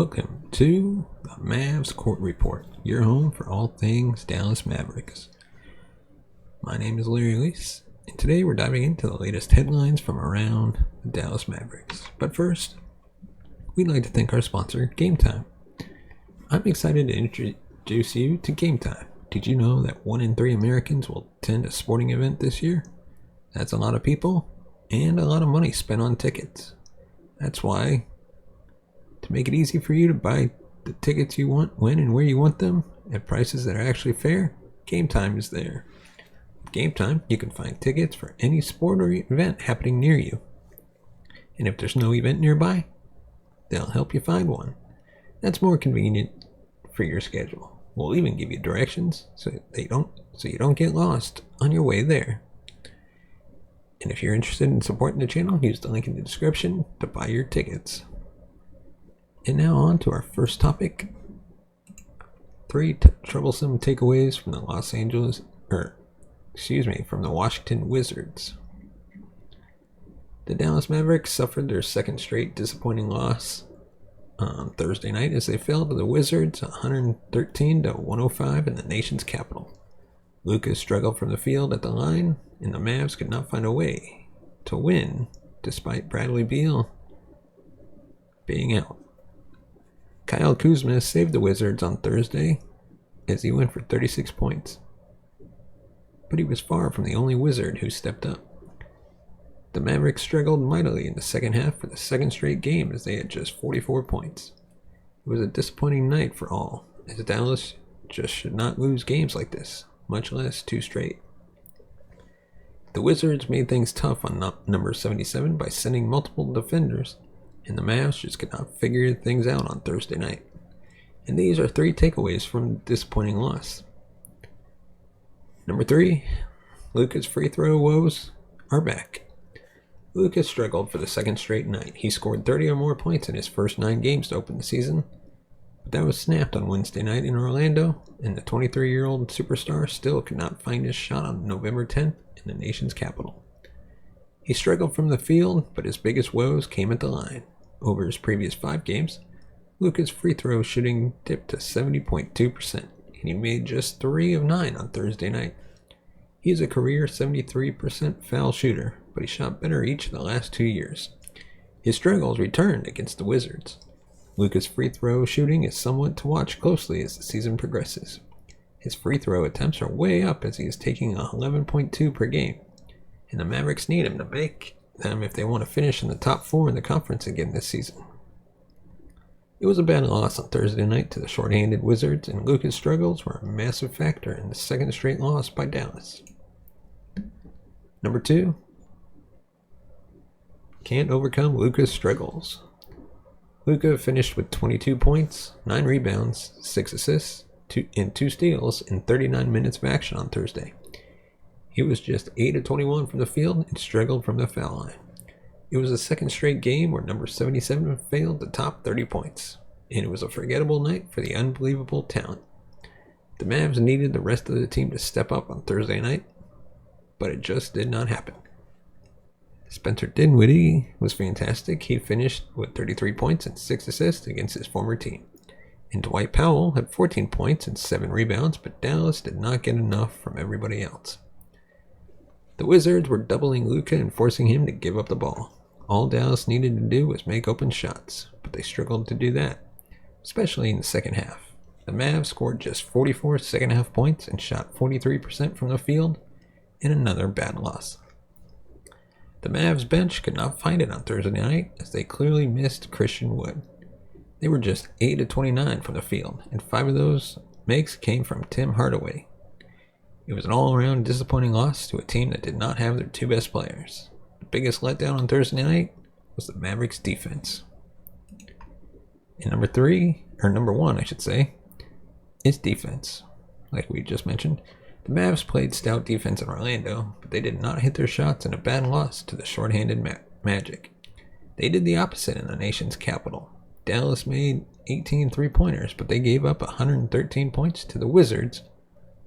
Welcome to the Mavs Court Report, your home for all things Dallas Mavericks. My name is Larry Lease, and today we're diving into the latest headlines from around the Dallas Mavericks. But first, we'd like to thank our sponsor, Game Time. I'm excited to introduce you to Game Time. Did you know that 1 in 3 Americans will attend a sporting event this year? That's a lot of people and a lot of money spent on tickets. That's why, to make it easy for you to buy the tickets you want, when and where you want them, at prices that are actually fair, Game Time is there. With Game Time, you can find tickets for any sport or event happening near you. And if there's no event nearby, they'll help you find one. That's more convenient for your schedule. We'll even give you directions so you don't get lost on your way there. And if you're interested in supporting the channel, use the link in the description to buy your tickets. And now on to our first topic. 3 troublesome takeaways from the from the Washington Wizards. The Dallas Mavericks suffered their second straight disappointing loss on Thursday night as they fell to the Wizards 113-105 in the nation's capital. Luka struggled from the field at the line, and the Mavs could not find a way to win despite Bradley Beal being out. Kyle Kuzma saved the Wizards on Thursday as he went for 36 points. But he was far from the only Wizard who stepped up. The Mavericks struggled mightily in the second half for the second straight game as they had just 44 points. It was a disappointing night for all, as Dallas just should not lose games like this, much less 2 straight. The Wizards made things tough on number 77 by sending multiple defenders, and the Mavs just could not figure things out on Thursday night. And these are 3 takeaways from the disappointing loss. Number 3, Luka's free throw woes are back. Luka struggled for the second straight night. He scored 30 or more points in his first 9 games to open the season, but that was snapped on Wednesday night in Orlando, and the 23-year-old superstar still could not find his shot on November 10th in the nation's capital. He struggled from the field, but his biggest woes came at the line. Over his previous 5 games, Luka's free throw shooting dipped to 70.2%, and he made just 3 of 9 on Thursday night. He is a career 73% foul shooter, but he shot better each of the last 2 years. His struggles returned against the Wizards. Luka's free throw shooting is somewhat to watch closely as the season progresses. His free throw attempts are way up as he is taking 11.2 per game, and the Mavericks need him to make them if they want to finish in the top 4 in the conference again this season. It was a bad loss on Thursday night to the shorthanded Wizards, and Luka's struggles were a massive factor in the second straight loss by Dallas. Number 2, can't overcome Luka's struggles. Luka finished with 22 points, 9 rebounds, 6 assists, and 2 steals in 39 minutes of action on Thursday. He was just 8 of 21 from the field and struggled from the foul line. It was a second straight game where number 77 failed to top 30 points, and it was a forgettable night for the unbelievable talent. The Mavs needed the rest of the team to step up on Thursday night, but it just did not happen. Spencer Dinwiddie was fantastic. He finished with 33 points and 6 assists against his former team. And Dwight Powell had 14 points and 7 rebounds, but Dallas did not get enough from everybody else. The Wizards were doubling Luka and forcing him to give up the ball. All Dallas needed to do was make open shots, but they struggled to do that, especially in the second half. The Mavs scored just 44 second half points and shot 43% from the field in another bad loss. The Mavs bench could not find it on Thursday night as they clearly missed Christian Wood. They were just 8 of 29 from the field, and 5 of those makes came from Tim Hardaway. It was an all-around disappointing loss to a team that did not have their 2 best players. The biggest letdown on Thursday night was the Mavericks' defense. And number 1, is defense. Like we just mentioned, the Mavs played stout defense in Orlando, but they did not hit their shots in a bad loss to the shorthanded Magic. They did the opposite in the nation's capital. Dallas made 18 three-pointers, but they gave up 113 points to the Wizards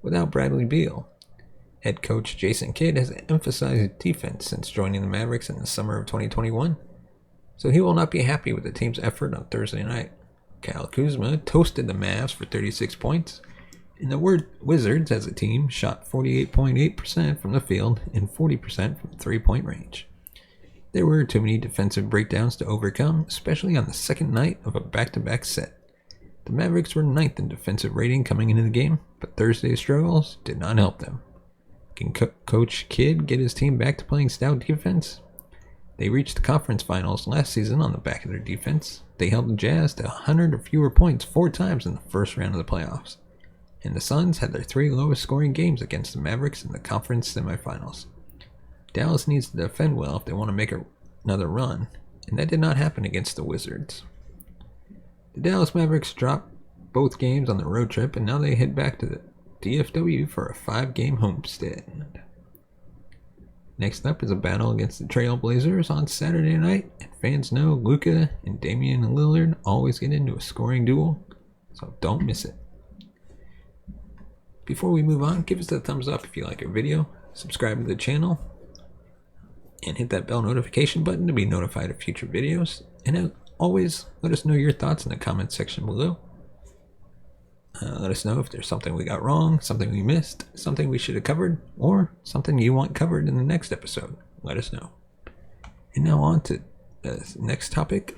without Bradley Beal. Head coach Jason Kidd has emphasized defense since joining the Mavericks in the summer of 2021, so he will not be happy with the team's effort on Thursday night. Kyle Kuzma toasted the Mavs for 36 points, and the Wizards as a team shot 48.8% from the field and 40% from three-point range. There were too many defensive breakdowns to overcome, especially on the second night of a back-to-back set. The Mavericks were 9th in defensive rating coming into the game, but Thursday's struggles did not help them. Can Coach Kidd get his team back to playing stout defense? They reached the conference finals last season on the back of their defense. They held the Jazz to 100 or fewer points 4 times in the first round of the playoffs. And the Suns had their 3 lowest scoring games against the Mavericks in the conference semifinals. Dallas needs to defend well if they want to make another run, and that did not happen against the Wizards. The Dallas Mavericks dropped both games on the road trip, and now they head back to the DFW for a 5-game homestand. Next up is a battle against the Trail Blazers on Saturday night, and fans know Luka and Damian Lillard always get into a scoring duel, so don't miss it. Before we move on, give us a thumbs up if you like our video, subscribe to the channel, and hit that bell notification button to be notified of future videos. And as always, let us know your thoughts in the comments section below. Let us know if there's something we got wrong, something we missed, something we should have covered, or something you want covered in the next episode. Let us know. And now on to the next topic.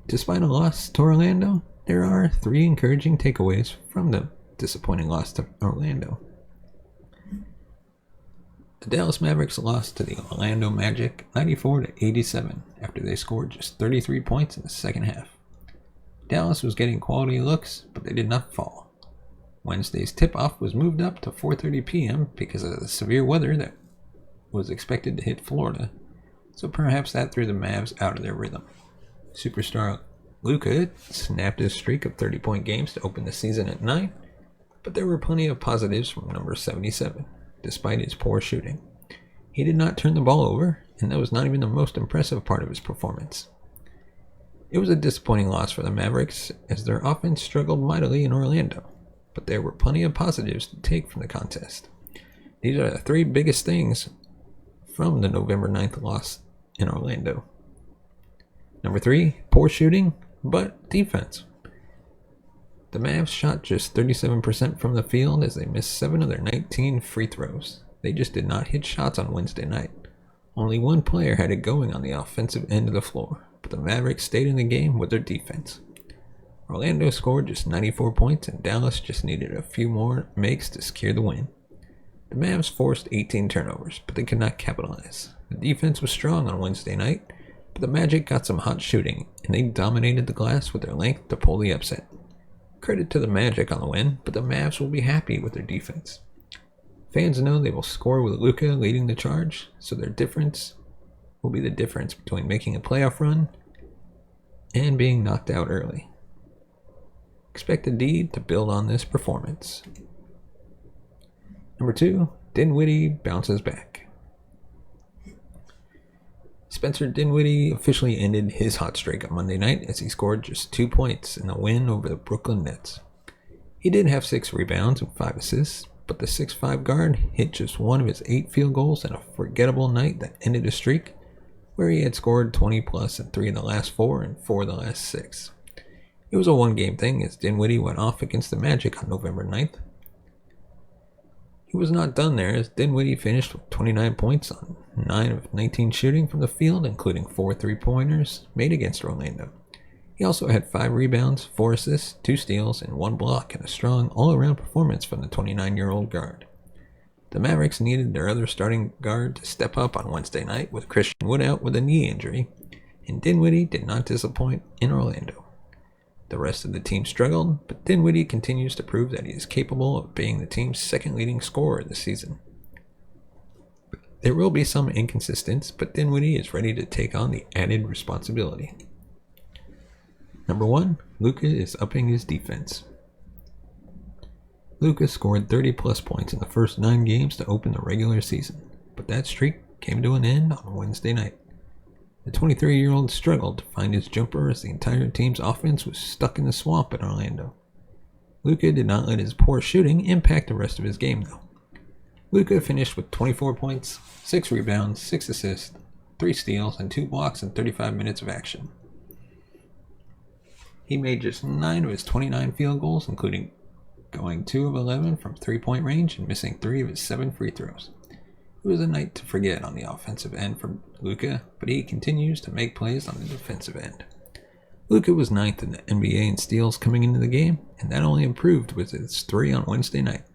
Despite a loss to Orlando, there are 3 encouraging takeaways from the disappointing loss to Orlando. The Dallas Mavericks lost to the Orlando Magic 94-87 after they scored just 33 points in the second half. Dallas was getting quality looks, but they did not fall. Wednesday's tip-off was moved up to 4:30 p.m. because of the severe weather that was expected to hit Florida, so perhaps that threw the Mavs out of their rhythm. Superstar Luka snapped his streak of 30-point games to open the season at 9, but there were plenty of positives from number 77. Despite his poor shooting, he did not turn the ball over, and that was not even the most impressive part of his performance. It was a disappointing loss for the Mavericks, as their offense struggled mightily in Orlando, but there were plenty of positives to take from the contest. These are the 3 biggest things from the November 9th loss in Orlando. Number 3, poor shooting, but defense. The Mavs shot just 37% from the field as they missed 7 of their 19 free throws. They just did not hit shots on Wednesday night. Only one player had it going on the offensive end of the floor, but the Mavericks stayed in the game with their defense. Orlando scored just 94 points, and Dallas just needed a few more makes to secure the win. The Mavs forced 18 turnovers, but they could not capitalize. The defense was strong on Wednesday night, but the Magic got some hot shooting, and they dominated the glass with their length to pull the upset. Credit to the Magic on the win, but the Mavs will be happy with their defense. Fans know they will score with Luka leading the charge, so their difference will be the difference between making a playoff run and being knocked out early. Expect the D to build on this performance. Number 2, Dinwiddie bounces back. Spencer Dinwiddie officially ended his hot streak on Monday night as he scored just 2 points in a win over the Brooklyn Nets. He did have 6 rebounds and 5 assists, but the 6'5" guard hit just 1 of his 8 field goals in a forgettable night that ended a streak where he had scored 20 plus in 3 of the last 4 and 4 of the last 6. It was a one-game thing as Dinwiddie went off against the Magic on November 9th. He was not done there as Dinwiddie finished with 29 points on 9 of 19 shooting from the field, including 4 3-pointers made against Orlando. He also had 5 rebounds, 4 assists, 2 steals, and 1 block in a strong all-around performance from the 29-year-old guard. The Mavericks needed their other starting guard to step up on Wednesday night with Christian Wood out with a knee injury, and Dinwiddie did not disappoint in Orlando. The rest of the team struggled, but Dinwiddie continues to prove that he is capable of being the team's second leading scorer this season. There will be some inconsistencies, but Dinwiddie is ready to take on the added responsibility. Number 1, Luka is upping his defense. Luka scored 30-plus points in the first 9 games to open the regular season, but that streak came to an end on Wednesday night. The 23-year-old struggled to find his jumper as the entire team's offense was stuck in the swamp in Orlando. Luka did not let his poor shooting impact the rest of his game, though. Luka finished with 24 points, 6 rebounds, 6 assists, 3 steals, and 2 blocks in 35 minutes of action. He made just 9 of his 29 field goals, including going 2 of 11 from three-point range and missing 3 of his 7 free throws. It was a night to forget on the offensive end for Luka, but he continues to make plays on the defensive end. Luka was 9th in the NBA in steals coming into the game, and that only improved with his 3 on Wednesday night.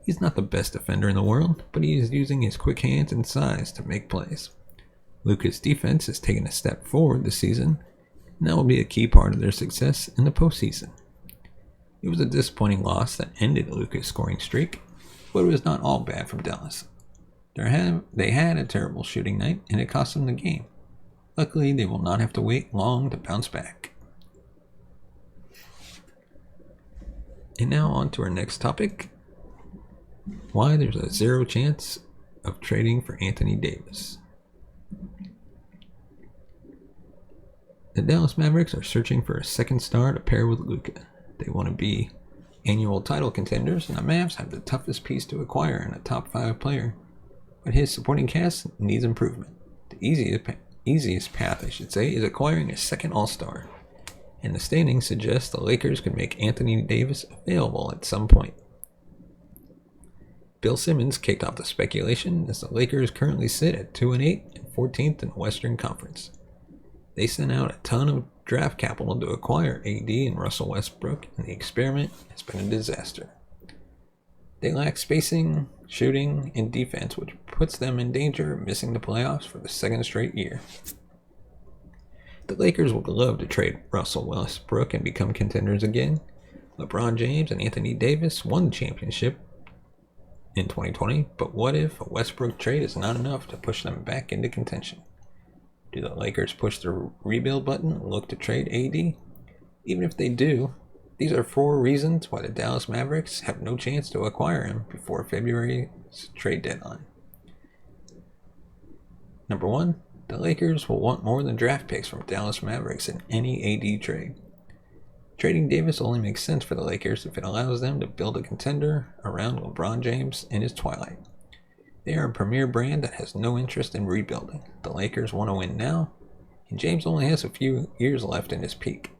He's not the best defender in the world, but he is using his quick hands and size to make plays. Luka's defense has taken a step forward this season, and that will be a key part of their success in the postseason. It was a disappointing loss that ended Luka's scoring streak, but it was not all bad from Dallas. They had a terrible shooting night, and it cost them the game. Luckily, they will not have to wait long to bounce back. And now on to our next topic. Why there's a 0 chance of trading for Anthony Davis. The Dallas Mavericks are searching for a second star to pair with Luka. They want to be annual title contenders, and the Mavs have the toughest piece to acquire in a top 5 player, but his supporting cast needs improvement. The easiest path, is acquiring a second All-Star, and the standings suggest the Lakers could make Anthony Davis available at some point. Ben Simmons kicked off the speculation as the Lakers currently sit at 2-8 and 14th in the Western Conference. They sent out a ton of draft capital to acquire AD and Russell Westbrook, and the experiment has been a disaster. They lack spacing, shooting, and defense, which puts them in danger of missing the playoffs for the second straight year. The Lakers would love to trade Russell Westbrook and become contenders again. LeBron James and Anthony Davis won the championship in 2020, but what if a Westbrook trade is not enough to push them back into contention? Do the Lakers push the rebuild button and look to trade AD? Even if they do, these are 4 reasons why the Dallas Mavericks have no chance to acquire him before February's trade deadline. Number 1, the Lakers will want more than draft picks from Dallas Mavericks in any AD trade. Trading Davis only makes sense for the Lakers if it allows them to build a contender around LeBron James in his twilight. They are a premier brand that has no interest in rebuilding. The Lakers want to win now, and James only has a few years left in his peak.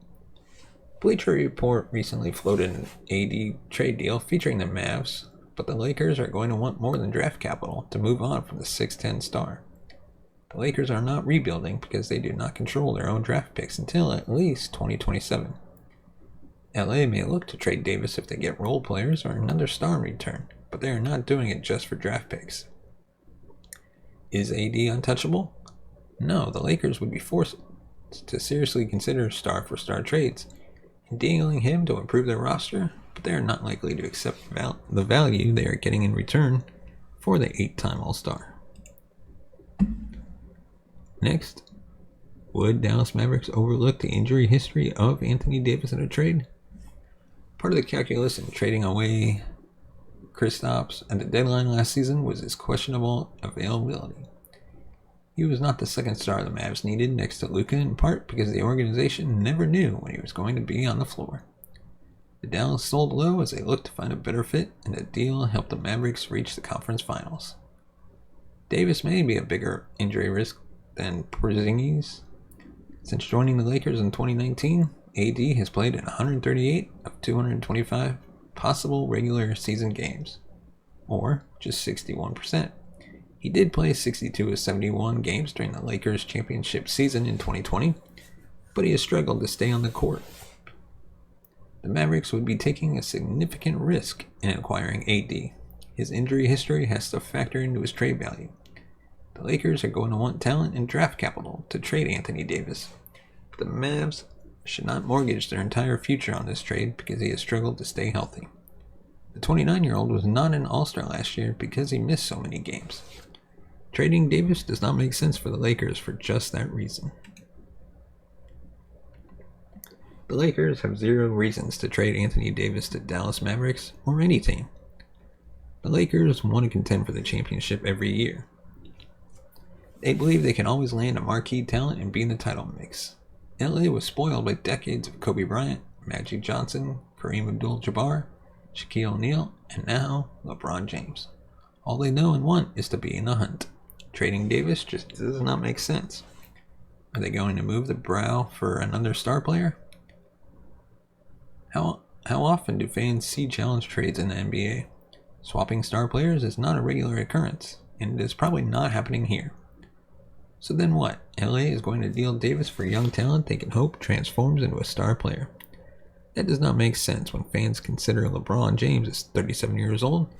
Bleacher Report recently floated an AD trade deal featuring the Mavs, but the Lakers are going to want more than draft capital to move on from the 6'10 star. The Lakers are not rebuilding because they do not control their own draft picks until at least 2027. LA may look to trade Davis if they get role players or another star in return, but they are not doing it just for draft picks. Is AD untouchable? No, the Lakers would be forced to seriously consider star-for-star trades and dealing him to improve their roster, but they are not likely to accept the value they are getting in return for the 8-time All-Star. Next, would Dallas Mavericks overlook the injury history of Anthony Davis in a trade? Part of the calculus in trading away Kristaps at the deadline last season was his questionable availability. He was not the second star the Mavs needed next to Luka, in part because the organization never knew when he was going to be on the floor. The Dallas sold low as they looked to find a better fit, and the deal helped the Mavericks reach the conference finals. Davis may be a bigger injury risk than Porzingis. Since joining the Lakers in 2019, AD has played in 138 of 225 possible regular season games, or just 61%. He did play 62 of 71 games during the Lakers championship season in 2020, but he has struggled to stay on the court. The Mavericks would be taking a significant risk in acquiring AD. His injury history has to factor into his trade value. The Lakers are going to want talent and draft capital to trade Anthony Davis. The Mavs should not mortgage their entire future on this trade because he has struggled to stay healthy. The 29-year-old was not an All-Star last year because he missed so many games. Trading Davis does not make sense for the Lakers for just that reason. The Lakers have 0 reasons to trade Anthony Davis to Dallas Mavericks or any team. The Lakers want to contend for the championship every year. They believe they can always land a marquee talent and be in the title mix. LA was spoiled by decades of Kobe Bryant, Magic Johnson, Kareem Abdul-Jabbar, Shaquille O'Neal, and now LeBron James. All they know and want is to be in the hunt. Trading Davis just does not make sense. Are they going to move the brow for another star player? How often do fans see challenge trades in the NBA? Swapping star players is not a regular occurrence, and it is probably not happening here. So then what? LA is going to deal Davis for young talent they can hope transforms into a star player. That does not make sense when fans consider LeBron James is 37 years old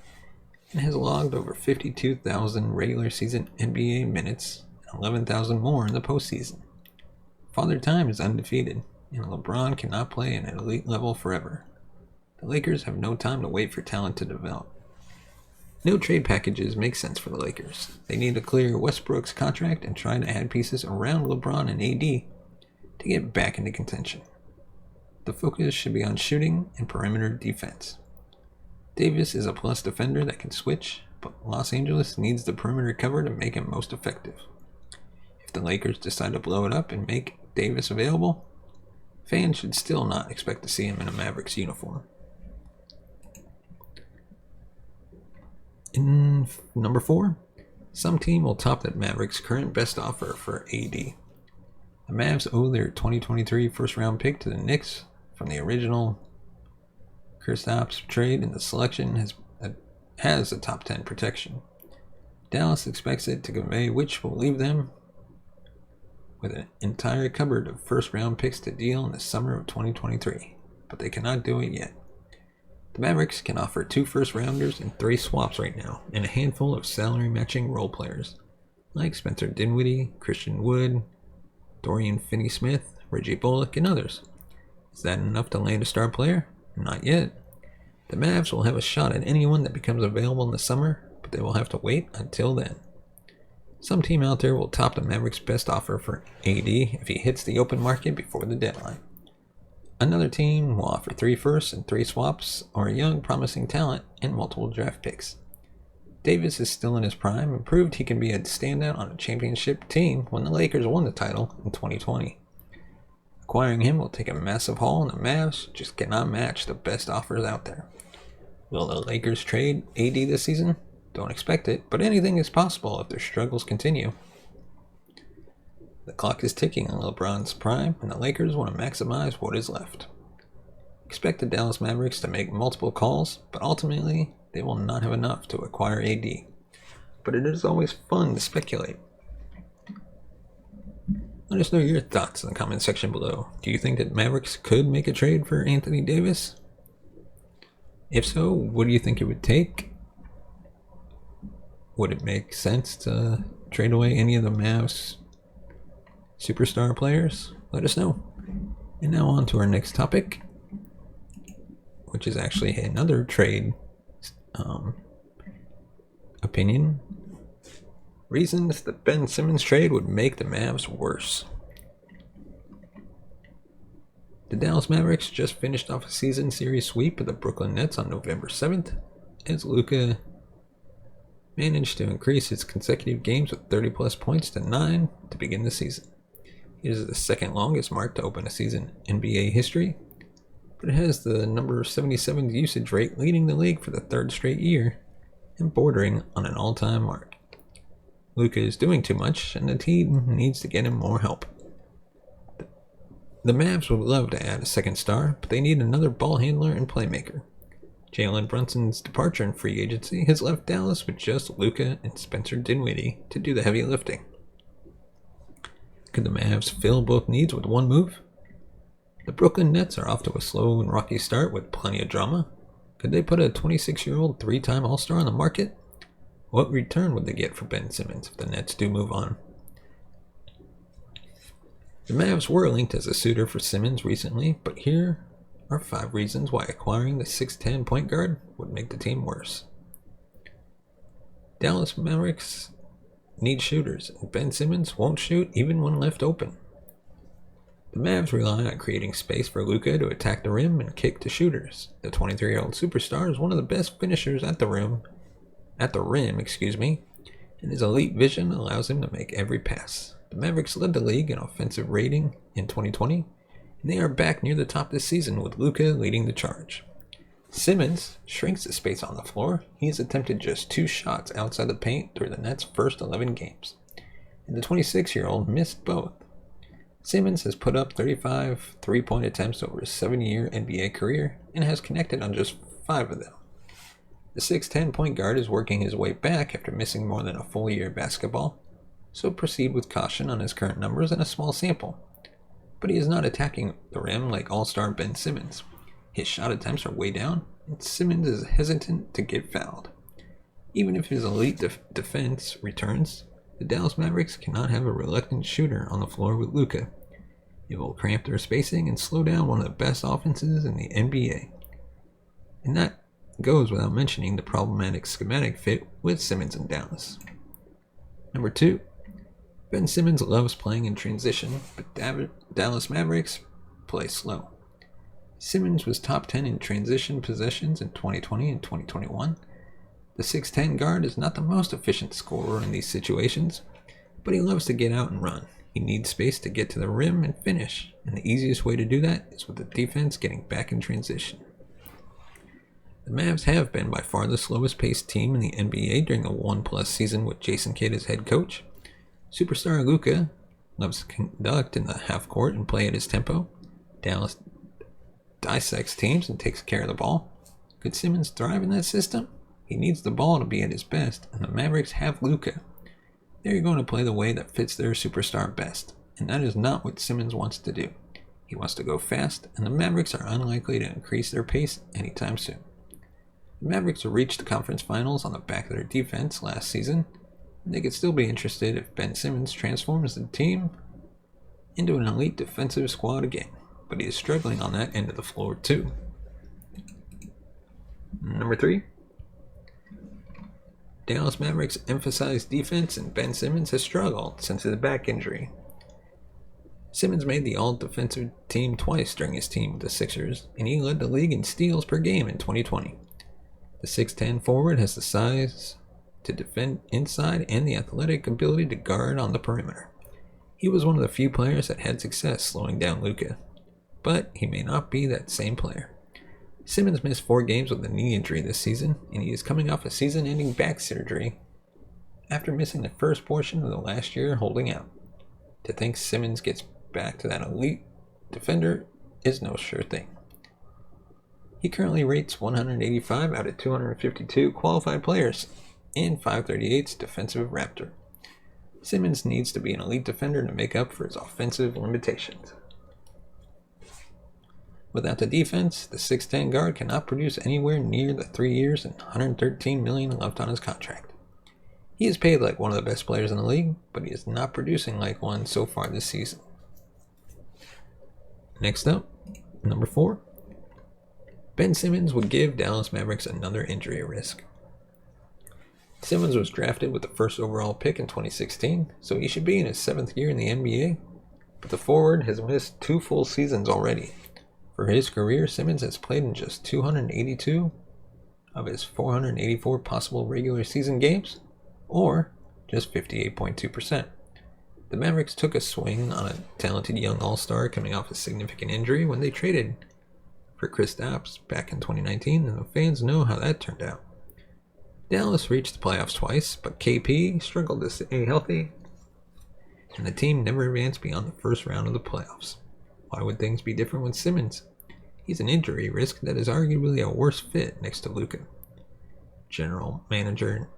and has logged over 52,000 regular season NBA minutes and 11,000 more in the postseason. Father Time is undefeated, and LeBron cannot play at an elite level forever. The Lakers have no time to wait for talent to develop. No trade packages make sense for the Lakers. They need to clear Westbrook's contract and try to add pieces around LeBron and AD to get back into contention. The focus should be on shooting and perimeter defense. Davis is a plus defender that can switch, but Los Angeles needs the perimeter cover to make him most effective. If the Lakers decide to blow it up and make Davis available, fans should still not expect to see him in a Mavericks uniform. In number 4, some team will top the Mavericks' current best offer for AD. The Mavs owe their 2023 first-round pick to the Knicks from the original Kristaps trade, and the selection has a top 10 protection. Dallas expects it to convey, which will leave them with an entire cupboard of first-round picks to deal in the summer of 2023, but they cannot do it yet. The Mavericks can offer 2 first-rounders and 3 swaps right now, and a handful of salary-matching role players, like Spencer Dinwiddie, Christian Wood, Dorian Finney-Smith, Reggie Bullock, and others. Is that enough to land a star player? Not yet. The Mavs will have a shot at anyone that becomes available in the summer, but they will have to wait until then. Some team out there will top the Mavericks' best offer for AD if he hits the open market before the deadline. Another team will offer 3 firsts and 3 swaps, or a young, promising talent and multiple draft picks. Davis is still in his prime and proved he can be a standout on a championship team when the Lakers won the title in 2020. Acquiring him will take a massive haul, and the Mavs just cannot match the best offers out there. Will the Lakers trade AD this season? Don't expect it, but anything is possible if their struggles continue. The clock is ticking on LeBron's prime, and the Lakers want to maximize what is left. Expect the Dallas Mavericks to make multiple calls, but ultimately, they will not have enough to acquire AD. But it is always fun to speculate. Let us know your thoughts in the comment section below. Do you think that Mavericks could make a trade for Anthony Davis? If so, what do you think it would take? Would it make sense to trade away any of the Mavs superstar players? Let us know. And now on to our next topic, which is actually another trade opinion. Reasons the Ben Simmons trade would make the Mavs worse. The Dallas Mavericks just finished off a season series sweep of the Brooklyn Nets on November 7th, as Luka managed to increase his consecutive games with 30-plus points to 9 to begin the season. It is the second longest mark to open a season in NBA history, but it has the number 77 usage rate, leading the league for the 3rd straight year and bordering on an all-time mark. Luka is doing too much, and the team needs to get him more help. The Mavs would love to add a second star, but they need another ball handler and playmaker. Jalen Brunson's departure in free agency has left Dallas with just Luka and Spencer Dinwiddie to do the heavy lifting. Could the Mavs fill both needs with one move? The Brooklyn Nets are off to a slow and rocky start with plenty of drama. Could they put a 26-year-old 3-time All-Star on the market? What return would they get for Ben Simmons if the Nets do move on? The Mavs were linked as a suitor for Simmons recently, but here are 5 reasons why acquiring the 6'10 point guard would make the team worse. Dallas Mavericks need shooters, and Ben Simmons won't shoot even when left open. The Mavs rely on creating space for Luka to attack the rim and kick to shooters. The 23-year-old superstar is one of the best finishers at the rim, and his elite vision allows him to make every pass. The Mavericks led the league in offensive rating in 2020, and they are back near the top this season with Luka leading the charge. Simmons shrinks the space on the floor. He has attempted just 2 shots outside the paint through the Nets' first 11 games, and the 26-year-old missed both. Simmons has put up 35 three-point attempts over his 7-year NBA career and has connected on just 5 of them. The 6'10 point guard is working his way back after missing more than a full year of basketball, so proceed with caution on his current numbers and a small sample. But he is not attacking the rim like all-star Ben Simmons. His shot attempts are way down, and Simmons is hesitant to get fouled. Even if his elite defense returns, the Dallas Mavericks cannot have a reluctant shooter on the floor with Luka. It will cramp their spacing and slow down one of the best offenses in the NBA. And that goes without mentioning the problematic schematic fit with Simmons in Dallas. Number 2. Ben Simmons loves playing in transition, but Dallas Mavericks play slow. Simmons was top 10 in transition possessions in 2020 and 2021. The 6'10 guard is not the most efficient scorer in these situations, but he loves to get out and run. He needs space to get to the rim and finish, and the easiest way to do that is with the defense getting back in transition. The Mavs have been by far the slowest paced team in the NBA during the 1+ season with Jason Kidd as head coach. Superstar Luka loves to conduct in the half court and play at his tempo. Dallas dissects teams and takes care of the ball. Could Simmons thrive in that system? He needs the ball to be at his best, and the Mavericks have Luka. They're going to play the way that fits their superstar best, and that is not what Simmons wants to do. He wants to go fast, and the Mavericks are unlikely to increase their pace anytime soon. The Mavericks reached the conference finals on the back of their defense last season, and they could still be interested if Ben Simmons transforms the team into an elite defensive squad again, but he is struggling on that end of the floor too. Number 3. Dallas Mavericks emphasize defense, and Ben Simmons has struggled since his back injury. Simmons made the all-defensive team twice during his team with the Sixers, and he led the league in steals per game in 2020. The 6'10 forward has the size to defend inside and the athletic ability to guard on the perimeter. He was one of the few players that had success slowing down Luka, but he may not be that same player. Simmons missed 4 games with a knee injury this season, and he is coming off a season-ending back surgery after missing the first portion of the last year holding out. To think Simmons gets back to that elite defender is no sure thing. He currently rates 185 out of 252 qualified players and 538's defensive raptor. Simmons needs to be an elite defender to make up for his offensive limitations. Without the defense, the 6'10 guard cannot produce anywhere near the 3 years and $113 million left on his contract. He is paid like one of the best players in the league, but he is not producing like one so far this season. Next up, number 4. Ben Simmons would give Dallas Mavericks another injury risk. Simmons was drafted with the first overall pick in 2016, so he should be in his 7th year in the NBA, but the forward has missed 2 full seasons already. For his career, Simmons has played in just 282 of his 484 possible regular season games, or just 58.2%. The Mavericks took a swing on a talented young all-star coming off a significant injury when they traded for Kristaps back in 2019, and the fans know how that turned out. Dallas reached the playoffs twice, but KP struggled to stay healthy, and the team never advanced beyond the first round of the playoffs. Why would things be different with Simmons? He's an injury risk that is arguably a worse fit next to Luka. General manager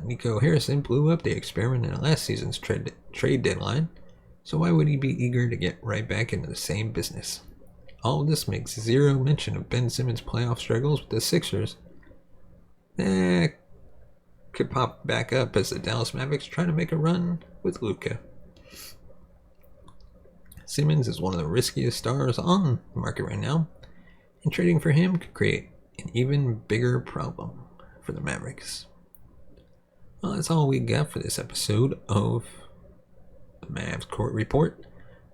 Nico Harrison blew up the experiment in last season's trade deadline, so why would he be eager to get right back into the same business? All of this makes zero mention of Ben Simmons' playoff struggles with the Sixers that could pop back up as the Dallas Mavericks try to make a run with Luka. Simmons is one of the riskiest stars on the market right now, and trading for him could create an even bigger problem for the Mavericks. Well, that's all we got for this episode of the Mavs Court Report.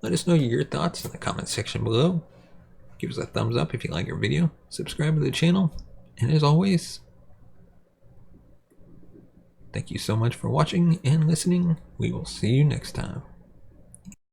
Let us know your thoughts in the comment section below. Give us a thumbs up if you like our video. Subscribe to the channel. And as always, thank you so much for watching and listening. We will see you next time.